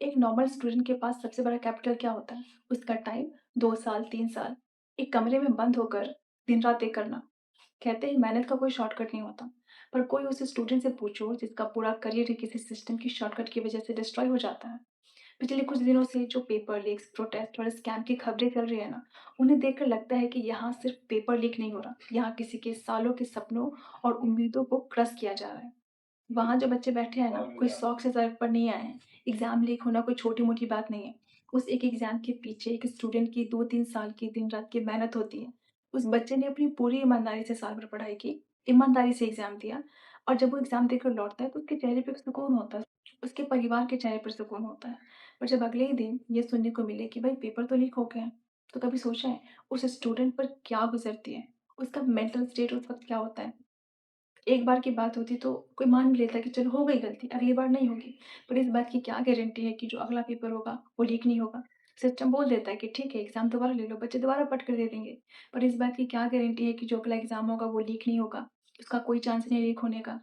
एक normal student के पास सबसे बड़ा कैपिटल क्या होता है? उसका टाइम, 2 साल, 3 साल, एक कमरे में बंद होकर दिन-रात एक करना। कहते हैं मेहनत का कोई शॉर्टकट नहीं होता, पर कोई उस स्टूडेंट से पूछो जिसका पूरा करियर ही किसी सिस्टम की शॉर्टकट की वजह से डिस्ट्रॉय हो जाता है। पिछले कुछ दिनों से जो पेपर लीक्स, प्रोटेस्ट और स्कैम की खबरें चल रही है ना, उन्हें देखकर लगता है कि यहाँ सिर्फ पेपर लीक नहीं हो रहा, यहाँ किसी के सालों के सपनों और उम्मीदों को क्रश किया जा रहा है। वहाँ जो बच्चे बैठे हैं ना, कोई शौक से सड़क पर नहीं आए हैं। एग्ज़ाम लीक होना कोई छोटी-मोटी बात नहीं है। उस एक एग्ज़ाम के पीछे एक स्टूडेंट की 2-3 साल की दिन-रात की मेहनत होती है। उस बच्चे ने अपनी पूरी ईमानदारी से साल भर पढ़ाई की, ईमानदारी से एग्ज़ाम दिया और जब वो एग्ज़ाम देकर लौटता है तो उसके चेहरे पे एक सुकून होता है, उसके परिवार के चेहरे पर सुकून होता है। पर जब अगले ही दिन ये सुनने को मिले कि भाई पेपर तो लीक हो गए हैं, तो कभी सोचा है उस स्टूडेंट पर क्या गुज़रती है? उसका मेंटल स्टेट उस वक़्त क्या होता है? एक बार की बात होती तो कोई मान भी लेता कि चलो हो गई गलती, अगली बार नहीं होगी। पर इस बात की क्या गारंटी है कि जो अगला पेपर होगा, वो लीक नहीं होगा? सिस्टम बोल देता है कि ठीक है एग्ज़ाम दोबारा ले लो, बच्चे दोबारा पढ़ कर दे देंगे। पर इस बात की क्या गारंटी है कि जो अगला एग्ज़ाम होगा वो लीक नहीं होगा? उसका कोई चांस नहीं लीक होने का।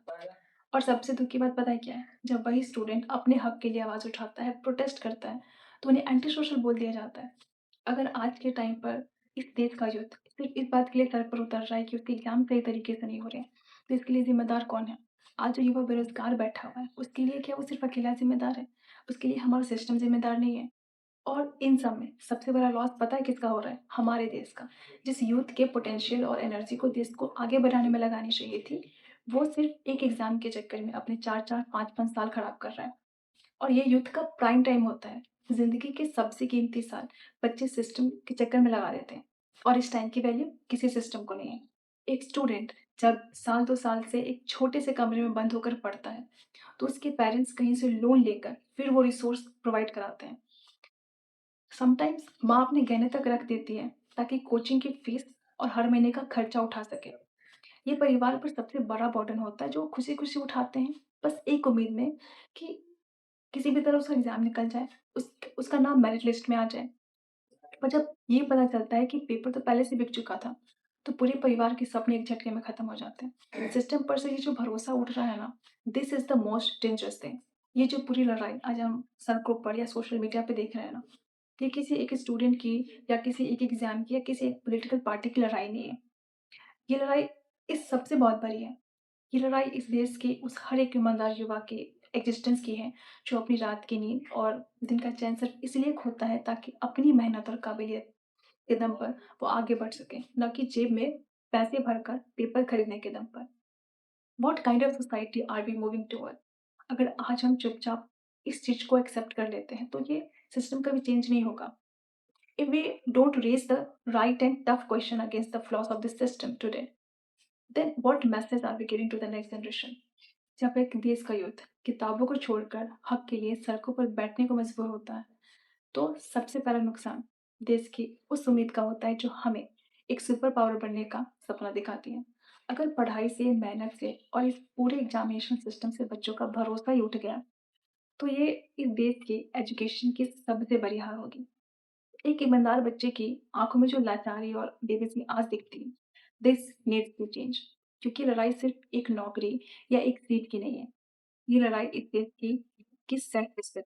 और सबसे दुःख की बात पता है क्या है? जब वही स्टूडेंट अपने हक के लिए आवाज़ उठाता है, प्रोटेस्ट करता है, तो उन्हें एंटी सोशल बोल दिया जाता है। अगर आज के टाइम पर इस देश का यूथ सिर्फ इस बात के लिए सड़क पर उतर रहा है कि उसके एग्ज़ाम सही तरीके से नहीं हो रहे हैं, तो इसके लिए ज़िम्मेदार कौन है? आज जो युवा बेरोज़गार बैठा हुआ है, उसके लिए क्या वो सिर्फ अकेला ज़िम्मेदार है? उसके लिए हमारा सिस्टम ज़िम्मेदार नहीं है? और इन सब में सबसे बड़ा लॉस पता है किसका हो रहा है? हमारे देश का। जिस यूथ के पोटेंशियल और एनर्जी को देश को आगे बढ़ाने में लगानी चाहिए थी, वो सिर्फ एक एग्ज़ाम के चक्कर में अपने 4-4, 5-5 साल खराब कर रहा है। और ये यूथ का प्राइम टाइम होता है। ज़िंदगी के सबसे कीमती साल बच्चे सिस्टम के चक्कर में लगा देते हैं और इस टाइम की वैल्यू किसी सिस्टम को नहीं है। एक स्टूडेंट जब साल 2 साल से एक छोटे से कमरे में बंद होकर पढ़ता है, तो उसके पेरेंट्स कहीं से लोन लेकर फिर वो रिसोर्स प्रोवाइड कराते हैं। समटाइम्स माँ अपने गहने तक रख देती है ताकि कोचिंग की फीस और हर महीने का खर्चा उठा सके। ये परिवार पर सबसे बड़ा बर्डन होता है जो खुशी-खुशी उठाते हैं, बस एक उम्मीद में कि किसी भी तरह उसका एग्ज़ाम निकल जाए, उसका नाम मेरिट लिस्ट में आ जाए। पर जब ये पता चलता है कि पेपर तो पहले से बिक चुका था, तो पूरे परिवार के सपने एक झटके में खत्म हो जाते हैं। सिस्टम पर से ये जो भरोसा उठ रहा है ना, this is the most dangerous thing. ये जो पूरी लड़ाई आज हम सड़कों पर या सोशल मीडिया पे देख रहे हैं ना, ये किसी एक स्टूडेंट की या किसी एक एग्ज़ाम की या किसी एक पॉलिटिकल पार्टी की लड़ाई नहीं है। ये लड़ाई इस सबसे बहुत बड़ी है। ये लड़ाई इस देश के उस हर एक ईमानदार युवा के एग्जिस्टेंस की है, जो अपनी रात की नींद और दिन का चैन सिर्फ़ इसलिए खोता है ताकि अपनी मेहनत और काबिलियत के दम पर वो आगे बढ़ सके, ना कि जेब में पैसे भरकर पेपर खरीदने के दम पर। What kind of society are we moving toward? अगर आज हम चुपचाप इस चीज़ को एक्सेप्ट कर लेते हैं, तो ये सिस्टम कभी चेंज नहीं होगा। If we don't raise the right and tough question against the flaws of the system today, then what message are we giving to the next generation? जब एक देश का यूथ किताबों को छोड़कर हक के लिए सड़कों पर बैठने को मजबूर होता है, तो सबसे पहला नुकसान देश की उस उम्मीद का होता है जो हमें एक सुपर पावर बनने का सपना दिखाती है। अगर पढ़ाई से, मेहनत से और इस पूरे एग्जामिनेशन सिस्टम से बच्चों का भरोसा ही उठ गया, तो ये इस देश की एजुकेशन की सबसे बड़ी हार होगी। एक ईमानदार बच्चे की आंखों में जो लाचारी और बेबसी आज दिखती है, दिस नीड्स टू चेंज। क्योंकि लड़ाई सिर्फ एक नौकरी या एक सीट की नहीं है, ये लड़ाई इस देश की सेल्फ रिस्पेक्ट